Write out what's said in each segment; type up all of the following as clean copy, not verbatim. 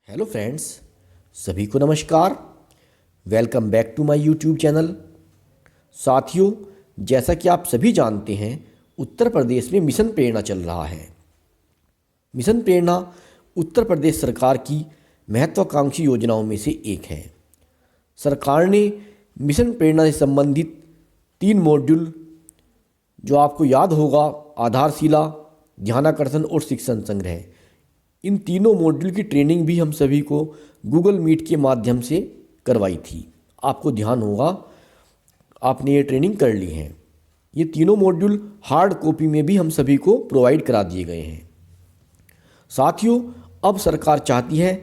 Hello friends, सभी को नमस्कार। Welcome back to my YouTube channel. साथियों, जैसा कि आप सभी जानते हैं, उत्तर प्रदेश में मिशन प्रेरणा चल रहा है। मिशन प्रेरणा उत्तर प्रदेश सरकार की महत्वाकांक्षी योजनाओं में से एक है। सरकार ने मिशन प्रेरणा से संबंधित 3 मॉड्यूल, जो आपको याद होगा, आधारशिला, ध्यानाकर्षण और शिक्षण संग्रह, इन तीनों मॉड्यूल की ट्रेनिंग भी हम सभी को गूगल मीट के माध्यम से करवाई थी। आपको ध्यान होगा, आपने ये ट्रेनिंग कर ली है। ये तीनों मॉड्यूल हार्ड कॉपी में भी हम सभी को प्रोवाइड करा दिए गए हैं। साथियों, अब सरकार चाहती है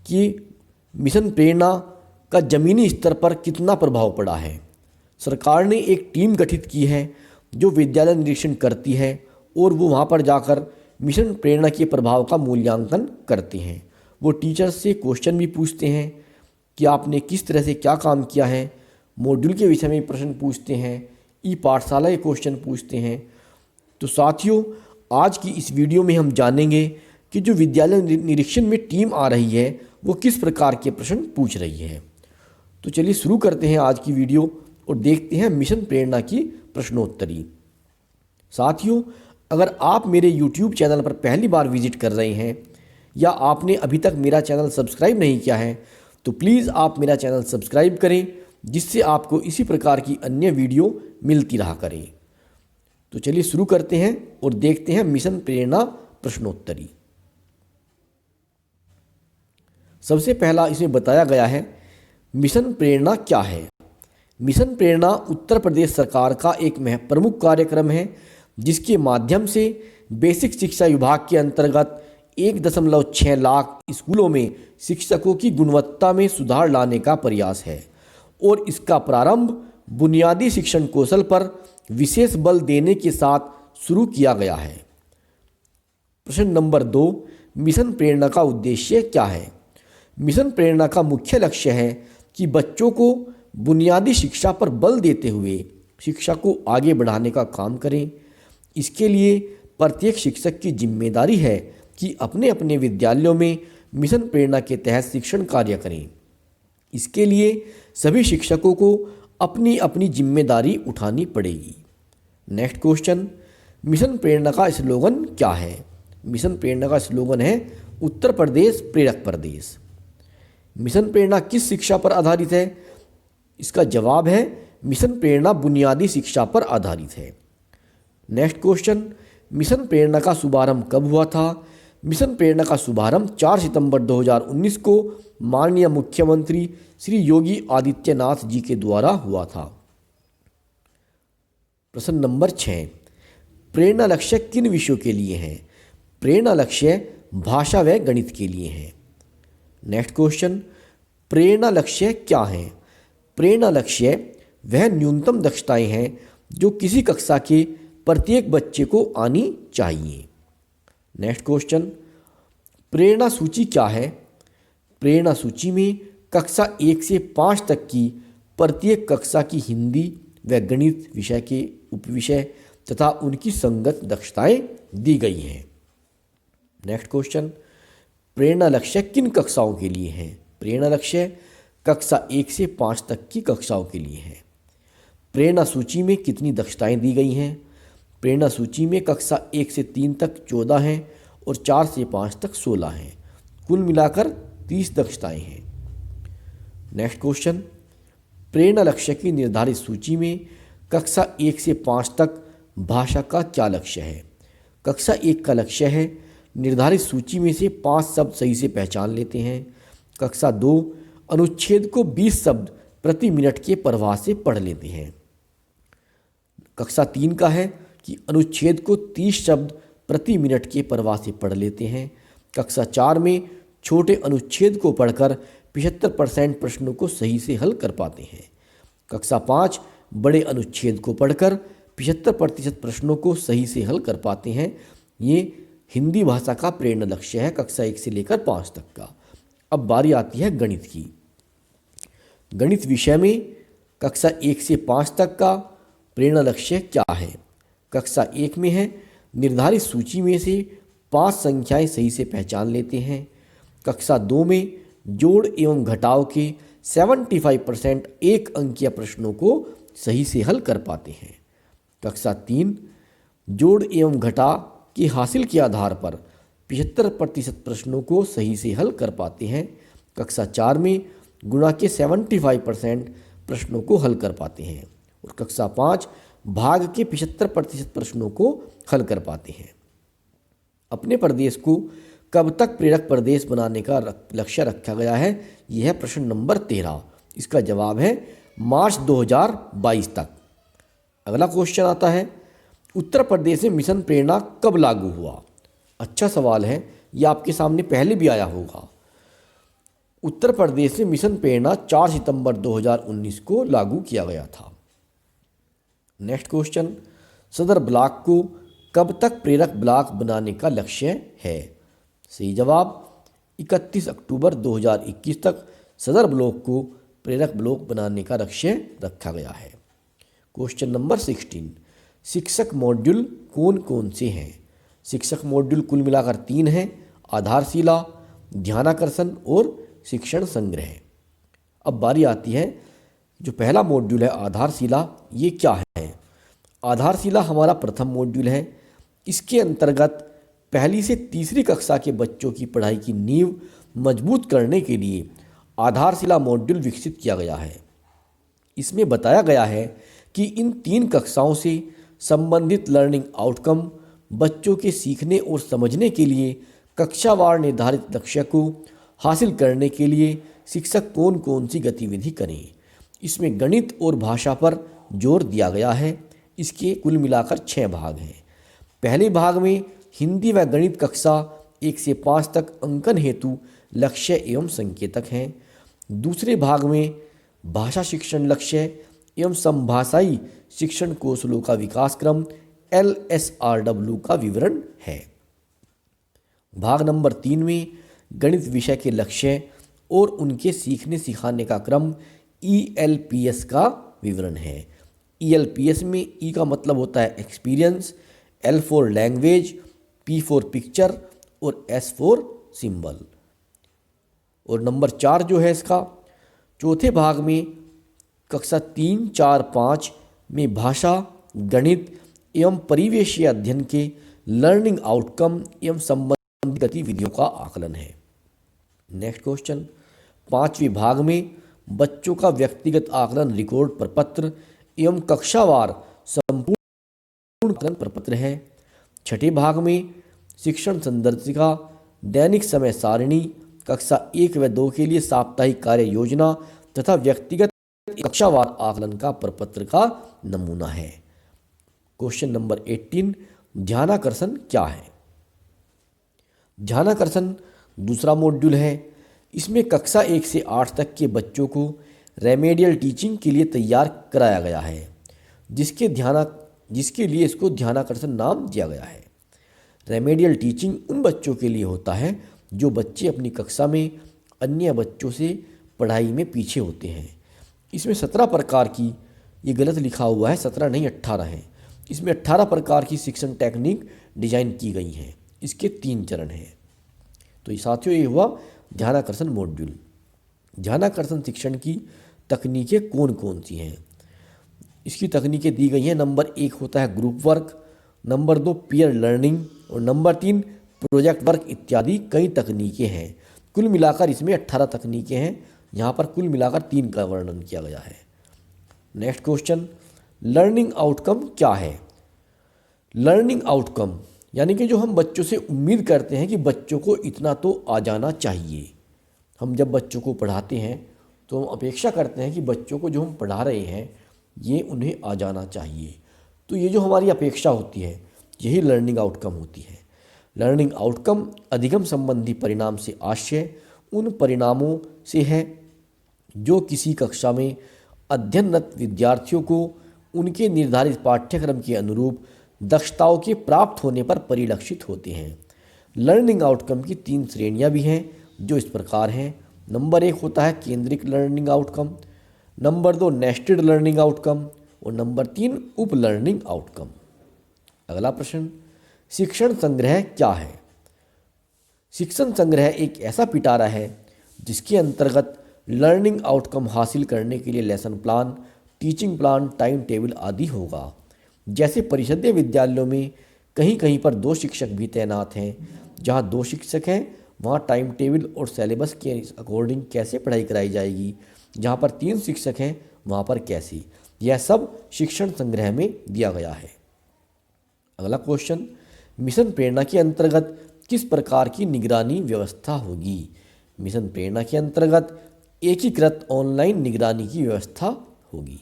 कि मिशन प्रेरणा का ज़मीनी स्तर पर कितना प्रभाव पड़ा है। सरकार ने एक टीम गठित की है जो विद्यालय निरीक्षण करती है और वो वहाँ पर जाकर मिशन प्रेरणा के प्रभाव का मूल्यांकन करते हैं। वो टीचर्स से क्वेश्चन भी पूछते हैं कि आपने किस तरह से क्या काम किया है। मॉड्यूल के विषय में प्रश्न पूछते हैं, ई पाठशाला के क्वेश्चन पूछते हैं। तो साथियों, आज की इस वीडियो में हम जानेंगे कि जो विद्यालय निरीक्षण में टीम आ रही है वो किस प्रकार के प्रश्न पूछ रही है। तो चलिए शुरू करते हैं आज की वीडियो और देखते हैं मिशन प्रेरणा की प्रश्नोत्तरी। साथियों, अगर आप मेरे YouTube चैनल पर पहली बार विजिट कर रहे हैं या आपने अभी तक मेरा चैनल सब्सक्राइब नहीं किया है तो प्लीज़ आप मेरा चैनल सब्सक्राइब करें, जिससे आपको इसी प्रकार की अन्य वीडियो मिलती रहा करें। तो चलिए शुरू करते हैं और देखते हैं मिशन प्रेरणा प्रश्नोत्तरी। सबसे पहला इसमें बताया गया है, मिशन प्रेरणा क्या है। मिशन प्रेरणा उत्तर प्रदेश सरकार का एक प्रमुख कार्यक्रम है जिसके माध्यम से बेसिक शिक्षा विभाग के अंतर्गत 1.6 लाख स्कूलों में शिक्षकों की गुणवत्ता में सुधार लाने का प्रयास है और इसका प्रारंभ बुनियादी शिक्षण कौशल पर विशेष बल देने के साथ शुरू किया गया है। प्रश्न नंबर 2, मिशन प्रेरणा का उद्देश्य क्या है। मिशन प्रेरणा का मुख्य लक्ष्य है कि बच्चों को बुनियादी शिक्षा पर बल देते हुए शिक्षा को आगे बढ़ाने का काम करें। इसके लिए प्रत्येक शिक्षक की जिम्मेदारी है कि अपने अपने विद्यालयों में मिशन प्रेरणा के तहत शिक्षण कार्य करें। इसके लिए सभी शिक्षकों को अपनी अपनी जिम्मेदारी उठानी पड़ेगी। नेक्स्ट क्वेश्चन, मिशन प्रेरणा का स्लोगन क्या है। मिशन प्रेरणा का स्लोगन है उत्तर प्रदेश प्रेरक प्रदेश। मिशन प्रेरणा किस शिक्षा पर आधारित है। इसका जवाब है मिशन प्रेरणा बुनियादी शिक्षा पर आधारित है। नेक्स्ट क्वेश्चन, मिशन प्रेरणा का शुभारंभ कब हुआ था। मिशन प्रेरणा का शुभारंभ 4 सितंबर 2019 को माननीय मुख्यमंत्री श्री योगी आदित्यनाथ जी के द्वारा हुआ था। प्रश्न नंबर 6, प्रेरणा लक्ष्य किन विषयों के लिए हैं। प्रेरणा लक्ष्य भाषा व गणित के लिए हैं। नेक्स्ट क्वेश्चन, प्रेरणा लक्ष्य क्या है। प्रेरणा लक्ष्य वह न्यूनतम दक्षताएं हैं जो किसी कक्षा के प्रत्येक बच्चे को आनी चाहिए। नेक्स्ट क्वेश्चन, प्रेरणा सूची क्या है। प्रेरणा सूची में कक्षा 1 से 5 तक की प्रत्येक कक्षा की हिंदी व गणित विषय के उपविषय तथा उनकी संगत दक्षताएं दी गई हैं। नेक्स्ट क्वेश्चन, प्रेरणा लक्ष्य किन कक्षाओं के लिए हैं। प्रेरणा लक्ष्य कक्षा 1 से 5 तक की कक्षाओं के लिए है। प्रेरणा सूची में कितनी दक्षताएं दी गई हैं। प्रेरणा सूची में कक्षा 1 से 3 तक 14 हैं और 4 से 5 तक 16 हैं। कुल मिलाकर 30 दक्षताएं हैं। नेक्स्ट क्वेश्चन, प्रेरणा लक्ष्य की निर्धारित सूची में कक्षा 1 से 5 तक भाषा का क्या लक्ष्य है। कक्षा 1 का लक्ष्य है निर्धारित सूची में से 5 शब्द सही से पहचान लेते हैं। कक्षा 2 अनुच्छेद को 20 शब्द प्रति मिनट के प्रवाह से पढ़ लेते हैं। कक्षा 3 का है कि अनुच्छेद को 30 शब्द प्रति मिनट के प्रवाह से पढ़ लेते हैं। कक्षा 4 में छोटे अनुच्छेद को पढ़कर 75% प्रश्नों को सही से हल कर पाते हैं। कक्षा 5 बड़े अनुच्छेद को पढ़कर 75% प्रश्नों को सही से हल कर पाते हैं। ये हिंदी भाषा का प्रेरणा लक्ष्य है कक्षा 1 से लेकर 5 तक का। अब बारी आती है गणित की। गणित विषय में कक्षा 1 से 5 तक का प्रेरणा लक्ष्य क्या है। कक्षा 1 में है निर्धारित सूची में से 5 संख्याएं सही से पहचान लेते हैं। कक्षा 2 में जोड़ एवं घटाव के 75% एक अंकीय प्रश्नों को सही से हल कर पाते हैं। कक्षा 3 जोड़ एवं घटा के हासिल के आधार पर 75% प्रश्नों को सही से हल कर पाते हैं। कक्षा 4 में गुणा के 75% प्रश्नों को हल कर पाते हैं और कक्षा 5 भाग के 75% प्रश्नों को हल कर पाते हैं। अपने प्रदेश को कब तक प्रेरक प्रदेश बनाने का लक्ष्य रखा गया है? यह है प्रश्न नंबर 13। इसका जवाब है मार्च 2022 तक। अगला क्वेश्चन आता है, उत्तर प्रदेश में मिशन प्रेरणा कब लागू हुआ? अच्छा सवाल है, यह आपके सामने पहले भी आया होगा। उत्तर प्रदेश में मिशन प्रेरणा 4 सितंबर 2019 को लागू किया गया था। नेक्स्ट क्वेश्चन, सदर ब्लॉक को कब तक प्रेरक ब्लॉक बनाने का लक्ष्य है? सही जवाब 31 अक्टूबर 2021 तक सदर ब्लॉक को प्रेरक ब्लॉक बनाने का लक्ष्य रखा गया है। क्वेश्चन नंबर 16, शिक्षक मॉड्यूल कौन कौन से हैं? शिक्षक मॉड्यूल कुल मिलाकर 3 हैं, आधारशिला, ध्यानाकर्षण और शिक्षण संग्रह। अब बारी आती है, जो पहला मॉड्यूल है आधारशिला, ये क्या है? आधारशिला हमारा प्रथम मॉड्यूल है। इसके अंतर्गत पहली से तीसरी कक्षा के बच्चों की पढ़ाई की नींव मजबूत करने के लिए आधारशिला मॉड्यूल विकसित किया गया है। इसमें बताया गया है कि इन 3 कक्षाओं से संबंधित लर्निंग आउटकम बच्चों के सीखने और समझने के लिए कक्षावार निर्धारित लक्ष्य को हासिल करने के लिए शिक्षक कौन कौन सी गतिविधि करें। इसमें गणित और भाषा पर जोर दिया गया है। इसके कुल मिलाकर 6 भाग हैं। पहले भाग में हिंदी व गणित कक्षा 1 से 5 तक अंकन हेतु लक्ष्य एवं संकेतक हैं। दूसरे भाग में भाषा शिक्षण लक्ष्य एवं समभाषाई शिक्षण कौशलों का विकास क्रम LSRW का विवरण है। भाग नंबर 3 में गणित विषय के लक्ष्य और उनके सीखने सिखाने का क्रम ELPS का विवरण है। ELPS में E का मतलब होता है experience, L for language, P for picture और S फॉर सिंबल। और नंबर 4 जो है इसका, चौथे भाग में कक्षा 3, 4, 5 में भाषा, गणित एवं परिवेशीय अध्ययन के लर्निंग आउटकम एवं संबंधित गतिविधियों का आकलन है। नेक्स्ट क्वेश्चन, 5वें भाग में बच्चों का व्यक्तिगत आकलन रिकॉर्ड प्रपत्र एवं कक्षावार संपूर्ण आकलन प्रपत्र है। 6ठे भाग में शिक्षण संदर्शिका, दैनिक समय सारिणी, कक्षा 1 व 2 के लिए साप्ताहिक कार्य योजना तथा व्यक्तिगत कक्षावार आकलन का प्रपत्र का नमूना है। क्वेश्चन नंबर 18, ध्यानाकर्षण क्या है? ध्यानाकर्षण दूसरा मॉड्यूल है। इसमें कक्षा 1 से 8 तक के बच्चों को रेमेडियल टीचिंग के लिए तैयार कराया गया है, जिसके लिए इसको ध्यानाकर्षण नाम दिया गया है। रेमेडियल टीचिंग उन बच्चों के लिए होता है जो बच्चे अपनी कक्षा में अन्य बच्चों से पढ़ाई में पीछे होते हैं। इसमें 17 प्रकार की, ये गलत लिखा हुआ है, 17 नहीं 18 है। इसमें 18 प्रकार की शिक्षण टेक्निक डिजाइन की गई हैं। इसके 3 चरण हैं। तो ये साथियों, ये हुआ ध्यानाकर्षण मॉड्यूल। ध्यानाकर्षण शिक्षण की तकनीकें कौन कौन सी हैं? इसकी तकनीकें दी गई हैं। नंबर 1 होता है group work, number 2 peer learning और नंबर 3 प्रोजेक्ट वर्क इत्यादि कई तकनीकें हैं। कुल मिलाकर इसमें 18 तकनीकें हैं। यहाँ पर कुल मिलाकर 3 का वर्णन किया गया है। नेक्स्ट क्वेश्चन, लर्निंग आउटकम क्या है? लर्निंग आउटकम यानी कि जो हम बच्चों से उम्मीद करते हैं कि बच्चों को इतना तो आ जाना चाहिए। हम जब बच्चों को पढ़ाते हैं तो हम अपेक्षा करते हैं कि बच्चों को जो हम पढ़ा रहे हैं ये उन्हें आ जाना चाहिए। तो ये जो हमारी अपेक्षा होती है यही लर्निंग आउटकम होती है। लर्निंग आउटकम अधिगम संबंधी परिणाम से आशय उन परिणामों से है जो किसी कक्षा में अध्ययनरत विद्यार्थियों को उनके निर्धारित पाठ्यक्रम के अनुरूप दक्षताओं के प्राप्त होने पर परिलक्षित होते हैं। लर्निंग आउटकम की 3 श्रेणियां भी हैं जो इस प्रकार हैं। नंबर 1 होता है केंद्रित learning outcome, number 2 nested learning outcome और नंबर 3 उप लर्निंग आउटकम। अगला प्रश्न, शिक्षण संग्रह क्या है? शिक्षण संग्रह एक ऐसा पिटारा है जिसके अंतर्गत लर्निंग आउटकम हासिल करने के लिए lesson plan, teaching plan, time table आदि होगा। जैसे परिषदीय विद्यालयों में कहीं कहीं पर 2 शिक्षक भी तैनात हैं। जहाँ 2 शिक्षक हैं वहाँ टाइम टेबल और सिलेबस के अकॉर्डिंग कैसे पढ़ाई कराई जाएगी। जहाँ पर 3 शिक्षक हैं वहाँ पर कैसी, यह सब शिक्षण संग्रह में दिया गया है। अगला क्वेश्चन, मिशन प्रेरणा के अंतर्गत किस प्रकार की निगरानी व्यवस्था होगी। मिशन प्रेरणा के अंतर्गत एकीकृत ऑनलाइन निगरानी की व्यवस्था होगी।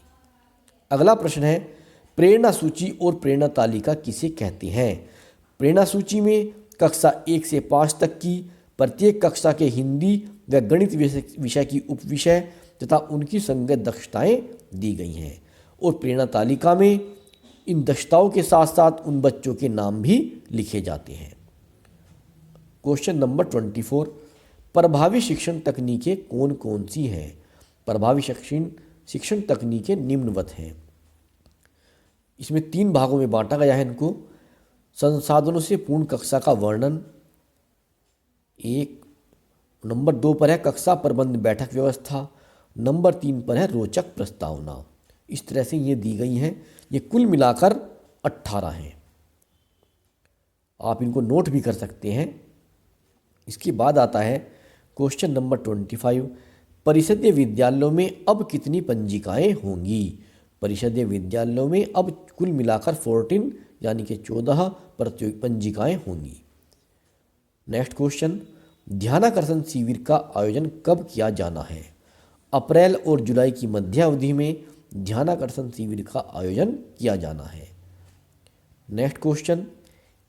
अगला प्रश्न है, प्रेरणा सूची और प्रेरणा तालिका किसे कहते हैं। प्रेरणा सूची में कक्षा 1 से 5 तक की प्रत्येक कक्षा के हिंदी व गणित विषय की उपविषय तथा उनकी संगत दक्षताएं दी गई हैं और प्रेरणा तालिका में इन दक्षताओं के साथ साथ उन बच्चों के नाम भी लिखे जाते हैं। क्वेश्चन नंबर 24, प्रभावी शिक्षण तकनीकें कौन कौन सी हैं। प्रभावी शिक्षण तकनीकें निम्नवत हैं। इसमें 3 भागों में बांटा गया है इनको। संसाधनों से पूर्ण कक्षा का वर्णन, 1 नंबर 2 पर है कक्षा प्रबंध बैठक व्यवस्था, नंबर 3 पर है रोचक प्रस्तावना। इस तरह से ये दी गई हैं। ये कुल मिलाकर 18 हैं। आप इनको नोट भी कर सकते हैं। इसके बाद आता है क्वेश्चन नंबर 25, परिषदीय विद्यालयों में अब कितनी पंजिकाएं होंगी। परिषदीय विद्यालयों में अब कुल मिलाकर 14 यानी कि 14 पंजिकाएं होंगी। नेक्स्ट क्वेश्चन, ध्यानाकर्षण शिविर का आयोजन कब किया जाना है। अप्रैल और जुलाई की मध्य अवधि में ध्यानाकर्षण शिविर का आयोजन किया जाना है। नेक्स्ट क्वेश्चन,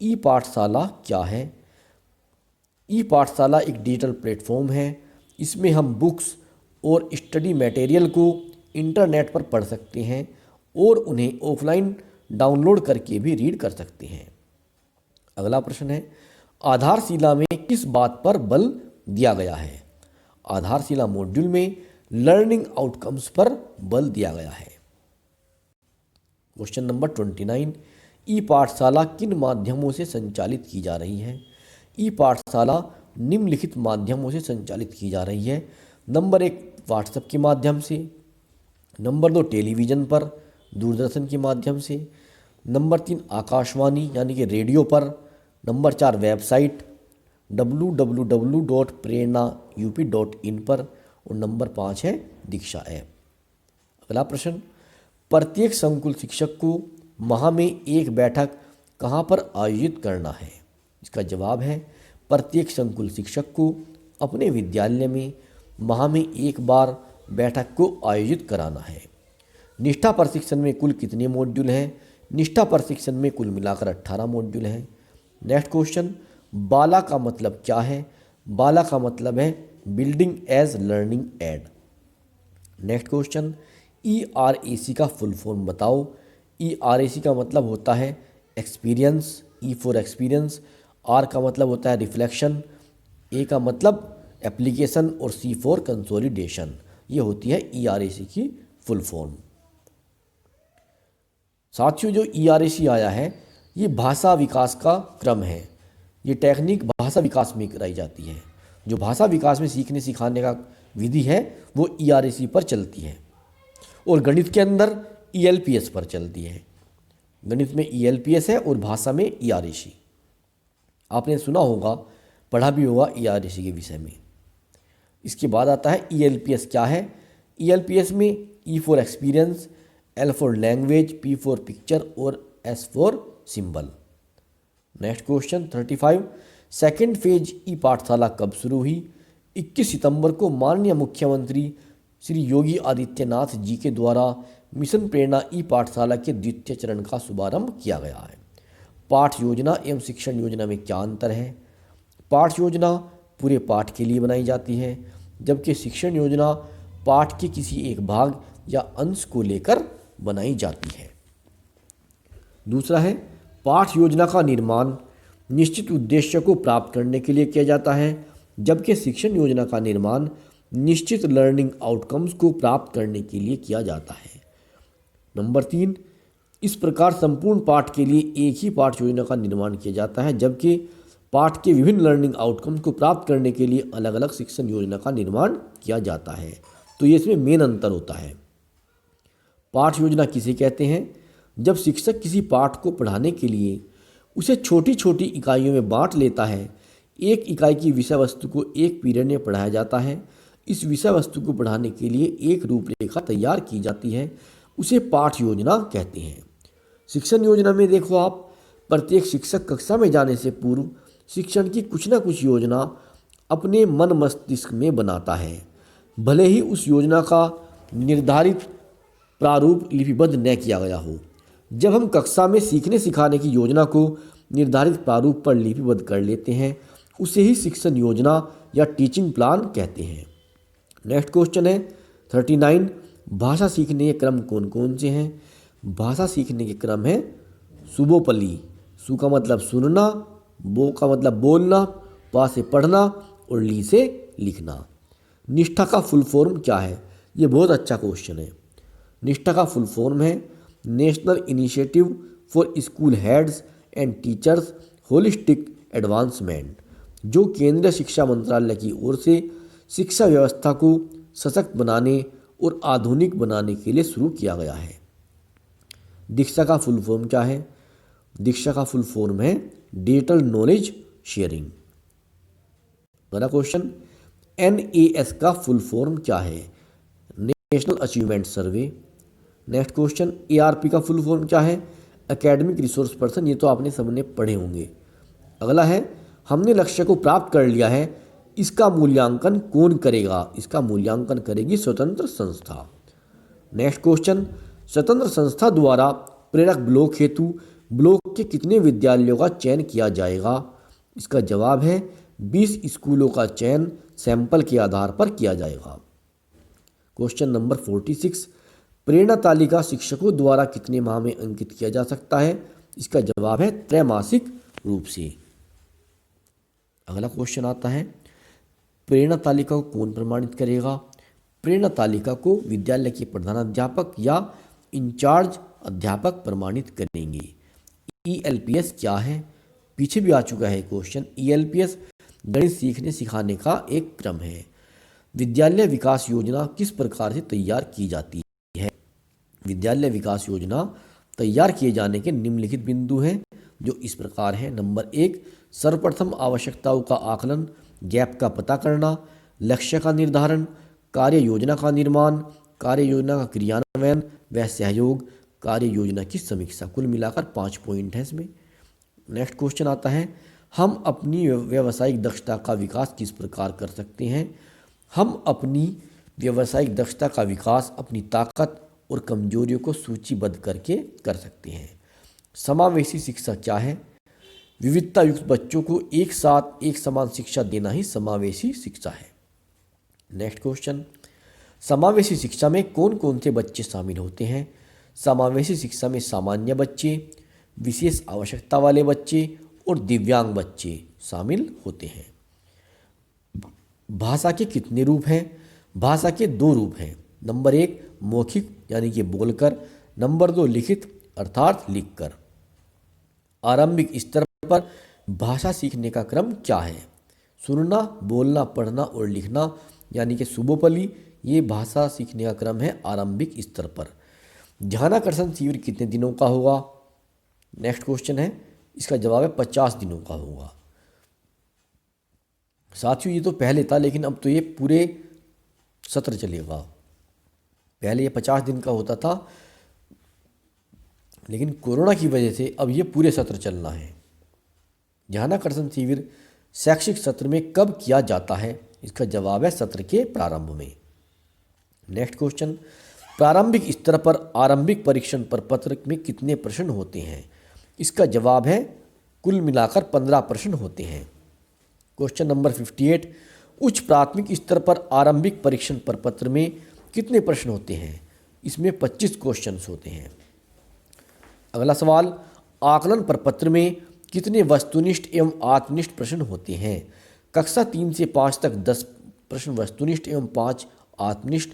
ई पाठशाला क्या है। ई पाठशाला एक डिजिटल प्लेटफॉर्म है। इसमें हम बुक्स और स्टडी मटेरियल को इंटरनेट पर पढ़ सकते हैं और उन्हें ऑफलाइन डाउनलोड करके भी रीड कर सकते हैं। अगला प्रश्न है, आधारशिला में किस बात पर बल दिया गया है। आधारशिला मॉड्यूल में लर्निंग आउटकम्स पर बल दिया गया है। क्वेश्चन नंबर 29, ई पाठशाला किन माध्यमों से संचालित की जा रही है। ई पाठशाला निम्नलिखित माध्यमों से संचालित की जा रही है। नंबर 1 व्हाट्सएप के माध्यम से, नंबर 2 टेलीविज़न पर दूरदर्शन के माध्यम से, नंबर 3 आकाशवाणी यानी कि रेडियो पर, नंबर 4 वेबसाइट www.prerna.up.in पर और नंबर 5 है दीक्षा ऐप। अगला प्रश्न, प्रत्येक संकुल शिक्षक को माह में एक बैठक कहाँ पर आयोजित करना है। इसका जवाब है प्रत्येक संकुल शिक्षक को अपने विद्यालय में माह में एक बार बैठक को आयोजित कराना है। निष्ठा प्रशिक्षण में कुल कितने मॉड्यूल हैं। निष्ठा प्रशिक्षण में कुल मिलाकर 18 मॉड्यूल हैं। नेक्स्ट क्वेश्चन, बाला का मतलब क्या है। बाला का मतलब है building as learning aid. Next question, ERAC का फुल फॉर्म बताओ। ERAC का मतलब होता है experience, E for experience, R का मतलब होता है रिफ्लेक्शन, A का मतलब एप्लीकेशन और C फॉर कंसोलिडेशन। ये होती है ERAC की फुल फॉर्म। साथियों, जो ERAC आया है ये भाषा विकास का क्रम है। ये टेक्निक भाषा विकास में कराई जाती है। जो भाषा विकास में सीखने सिखाने का विधि है वो ERAC पर चलती है और गणित के अंदर ELPS पर चलती है। गणित में ELPS है और भाषा में ERAC। आपने सुना होगा, पढ़ा भी होगा ERAC के विषय में। इसके बाद आता है ELPS क्या है। ELPS में E for experience, L for language, P for picture और S for symbol. Next question 35, second phase E Pathshala कब शुरू हुई। 21 सितंबर को माननीय मुख्यमंत्री श्री योगी आदित्यनाथ जी के द्वारा मिशन प्रेरणा ई पाठशाला के द्वितीय चरण का शुभारंभ किया गया है। पाठ योजना एवं शिक्षण योजना में क्या अंतर है। पाठ योजना पूरे पाठ के लिए बनाई जाती है, जबकि शिक्षण योजना पाठ के किसी एक भाग या अंश को लेकर बनाई जाती है। दूसरा है, पाठ योजना का निर्माण निश्चित उद्देश्य को प्राप्त करने के लिए किया जाता है, जबकि शिक्षण योजना का निर्माण निश्चित लर्निंग आउटकम्स को प्राप्त करने के लिए किया जाता है। नंबर 3, इस प्रकार संपूर्ण पाठ के लिए एक ही पाठ योजना का निर्माण किया जाता है, जबकि पाठ के विभिन्न लर्निंग आउटकम को प्राप्त करने के लिए अलग अलग शिक्षण योजना का निर्माण किया जाता है। तो ये इसमें मेन अंतर होता है। पाठ योजना किसे कहते हैं? जब शिक्षक किसी पाठ को पढ़ाने के लिए उसे छोटी छोटी इकाइयों में बांट लेता है। एक इकाई की विषय वस्तु को एक पीरियड में पढ़ाया जाता है। इस विषय वस्तु को पढ़ाने के लिए एक रूपरेखा तैयार की जाती है, उसे पाठ योजना कहते हैं। शिक्षण योजना में देखो आप, प्रत्येक शिक्षक कक्षा में जाने से पूर्व शिक्षण की कुछ ना कुछ योजना अपने मन मस्तिष्क में बनाता है, भले ही उस योजना का निर्धारित प्रारूप लिपिबद्ध न किया गया हो। जब हम कक्षा में सीखने सिखाने की योजना को निर्धारित प्रारूप पर लिपिबद्ध कर लेते हैं, उसे ही शिक्षण योजना या टीचिंग प्लान कहते हैं। नेक्स्ट क्वेश्चन है 39, भाषा सीखने के क्रम कौन कौन से हैं? भाषा सीखने के क्रम है सुबोपली। सु का मतलब सुनना, बो का मतलब बोलना, पा से पढ़ना और ली से लिखना। निष्ठा का फुल फॉर्म क्या है? ये बहुत अच्छा क्वेश्चन है। निष्ठा का फुल फॉर्म है national initiative for school heads and teachers holistic advancement, जो केंद्रीय शिक्षा मंत्रालय की ओर से शिक्षा व्यवस्था को सशक्त बनाने और आधुनिक बनाने के लिए शुरू किया गया है। दीक्षा का फुल फॉर्म क्या है? दीक्षा का फुल फॉर्म है डिजिटल नॉलेज शेयरिंग। अगला क्वेश्चन, NAS का फुल फॉर्म क्या है? नेशनल अचीवमेंट सर्वे। नेक्स्ट क्वेश्चन, ARP का फुल फॉर्म क्या है? Academic resource person. ये तो आपने सबने पढ़े होंगे। अगला है, हमने लक्ष्य को प्राप्त कर लिया है, इसका मूल्यांकन कौन करेगा? इसका मूल्यांकन करेगी स्वतंत्र संस्था। नेक्स्ट क्वेश्चन, स्वतंत्र संस्था द्वारा प्रेरक ब्लॉक हेतु ब्लॉक के कितने विद्यालयों का चयन किया जाएगा? इसका जवाब है 20 स्कूलों का चयन सैंपल के आधार पर किया जाएगा। क्वेश्चन नंबर 46, प्रेरणा तालिका शिक्षकों द्वारा कितने माह में अंकित किया जा सकता है? इसका जवाब है त्रैमासिक रूप से। अगला क्वेश्चन आता है, प्रेरणा तालिका को कौन प्रमाणित करेगा? प्रेरणा तालिका को विद्यालय के प्रधानाध्यापक या इंचार्ज अध्यापक प्रमाणित करेंगे। ELPS क्या है? पीछे भी आ चुका है क्वेश्चन। ELPS गणित सीखने सिखाने का एक क्रम है। विद्यालय विकास योजना किस प्रकार से तैयार की जाती है? विद्यालय विकास योजना तैयार किए जाने के निम्नलिखित बिंदु हैं, जो इस प्रकार हैं। नंबर 1, सर्वप्रथम आवश्यकताओं का आकलन, गैप का पता करना, लक्ष्य का निर्धारण, कार्य योजना का निर्माण, कार्य योजना का क्रियान्वयन व सहयोग, कार्य योजना की समीक्षा। कुल मिलाकर 5 पॉइंट हैं इसमें। नेक्स्ट क्वेश्चन आता है, हम अपनी व्यावसायिक दक्षता का विकास किस प्रकार कर सकते हैं? हम अपनी व्यावसायिक दक्षता का विकास अपनी ताकत और कमजोरियों को सूचीबद्ध करके कर सकते हैं। समावेशी शिक्षा क्या है? विविधता युक्त बच्चों को एक साथ एक समान शिक्षा देना ही समावेशी शिक्षा है। नेक्स्ट क्वेश्चन, समावेशी शिक्षा में कौन कौन से बच्चे शामिल होते हैं? समावेशी शिक्षा में सामान्य बच्चे, विशेष आवश्यकता वाले बच्चे और दिव्यांग बच्चे शामिल होते हैं। भाषा के कितने रूप हैं? भाषा के 2 रूप हैं। नंबर 1 मौखिक यानी कि बोलकर, नंबर 2 लिखित अर्थात लिखकर। आरंभिक स्तर पर भाषा सीखने का क्रम क्या है? सुनना, बोलना, पढ़ना और लिखना यानी कि सुबोपली, ये भाषा सीखने का क्रम है आरंभिक स्तर पर। ध्यानाकर्षण शिविर कितने दिनों का होगा? नेक्स्ट क्वेश्चन है, इसका जवाब है 50 दिनों का होगा। साथियों, ये तो पहले था, लेकिन अब तो ये पूरे सत्र चलेगा। पहले ये 50 दिन का होता था, लेकिन कोरोना की वजह से अब ये पूरे सत्र चलना है। ध्यानाकर्षण शिविर शैक्षिक सत्र में कब किया जाता है? इसका जवाब है सत्र के प्रारंभ में। नेक्स्ट क्वेश्चन, प्रारंभिक स्तर पर आरंभिक परीक्षण प्रपत्र में कितने प्रश्न होते हैं? इसका जवाब है कुल मिलाकर 15 प्रश्न होते हैं। क्वेश्चन नंबर 58, उच्च प्राथमिक स्तर पर आरंभिक परीक्षण प्रपत्र में कितने प्रश्न होते हैं? इसमें 25 क्वेश्चंस होते हैं। अगला सवाल, आकलन प्रपत्र में कितने वस्तुनिष्ठ एवं आत्मनिष्ठ प्रश्न होते हैं? कक्षा 3 से 5 तक 10 प्रश्न वस्तुनिष्ठ एवं 5 आत्मनिष्ठ,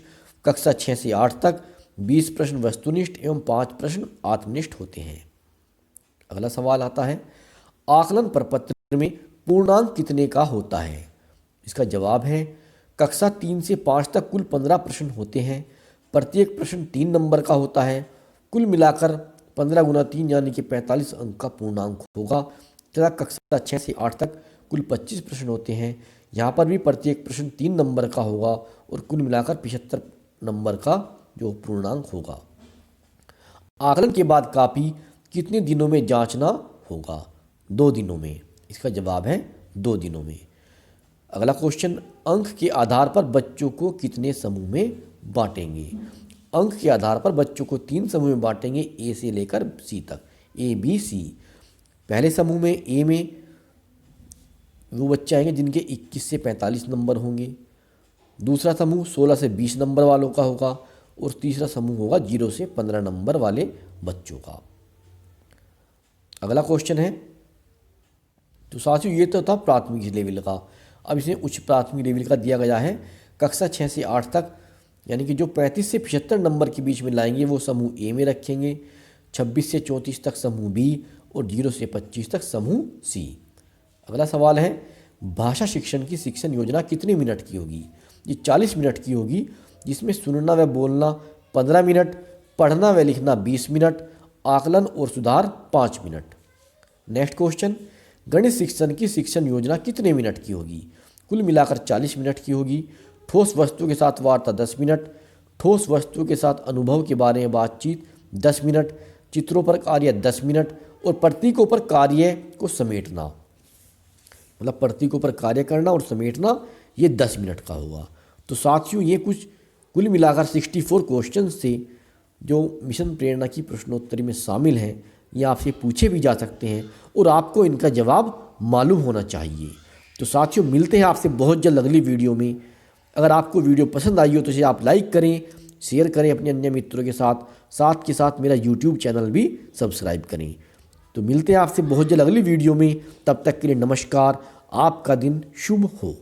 कक्षा 6 से 8 तक 20 प्रश्न वस्तुनिष्ठ एवं 5 प्रश्न आत्मनिष्ठ होते हैं। अगला सवाल आता है, आकलन प्रपत्र में पूर्णांक कितने का होता है? इसका जवाब है कक्षा 3 से 5 तक कुल 15 प्रश्न होते हैं। प्रत्येक प्रश्न 3 नंबर का होता है। कुल मिलाकर 15 गुना 3 यानी कि 45 अंक का पूर्णांक होगा। तथा कक्षा 6 से 8 तक कुल 25 प्रश्न होते हैं। यहाँ पर भी प्रत्येक प्रश्न 3 नंबर का होगा और कुल मिलाकर 75 नंबर का जो पूर्णांक होगा। आकलन के बाद कॉपी कितने दिनों में जांचना होगा? 2 दिनों में। इसका जवाब है 2 दिनों में। अगला क्वेश्चन, अंक के आधार पर बच्चों को कितने समूह में बांटेंगे? अंक के आधार पर बच्चों को 3 समूह में बांटेंगे, ए से लेकर सी तक, ए बी सी। पहले समूह में ए में वो बच्चे आएंगे जिनके 21 से 45 नंबर होंगे। दूसरा समूह 16 से 20 नंबर वालों का होगा और तीसरा समूह होगा 0 से 15 नंबर वाले बच्चों का। अगला क्वेश्चन है, तो साथियों ये तो था प्राथमिक लेवल का। अब इसमें उच्च प्राथमिक लेवल का दिया गया है। कक्षा 6 से 8 तक यानी कि जो 35 से 75 नंबर के बीच में लाएंगे वो समूह ए में रखेंगे, 26 से 34 तक समूह बी और 0 से 25 तक समूह सी। अगला सवाल है, भाषा शिक्षण की शिक्षण योजना कितने मिनट की होगी? ये 40 मिनट की होगी, जिसमें सुनना व बोलना 15 मिनट, पढ़ना व लिखना 20 मिनट, आकलन और सुधार 5 मिनट। नेक्स्ट क्वेश्चन, गणित शिक्षण की शिक्षण योजना कितने मिनट की होगी? कुल मिलाकर 40 मिनट की होगी। ठोस वस्तु के साथ वार्ता 10 मिनट, ठोस वस्तु के साथ अनुभव के बारे में बातचीत 10 मिनट, चित्रों पर कार्य 10 मिनट और प्रतीकों पर कार्य को समेटना, मतलब प्रतीकों पर कार्य करना और समेटना, ये 10 मिनट का होगा। तो साथियों ये कुछ कुल मिलाकर 64 क्वेश्चन से जो मिशन प्रेरणा की प्रश्नोत्तरी में शामिल हैं, ये आपसे पूछे भी जा सकते हैं और आपको इनका जवाब मालूम होना चाहिए। तो साथियों मिलते हैं आपसे बहुत जल्द अगली वीडियो में। अगर आपको वीडियो पसंद आई हो तो इसे आप लाइक करें, शेयर करें अपने अन्य मित्रों के साथ, साथ के साथ मेरा यूट्यूब चैनल भी सब्सक्राइब करें। तो मिलते हैं आपसे बहुत जल्द अगली वीडियो में। तब तक के लिए नमस्कार। आपका दिन शुभ हो।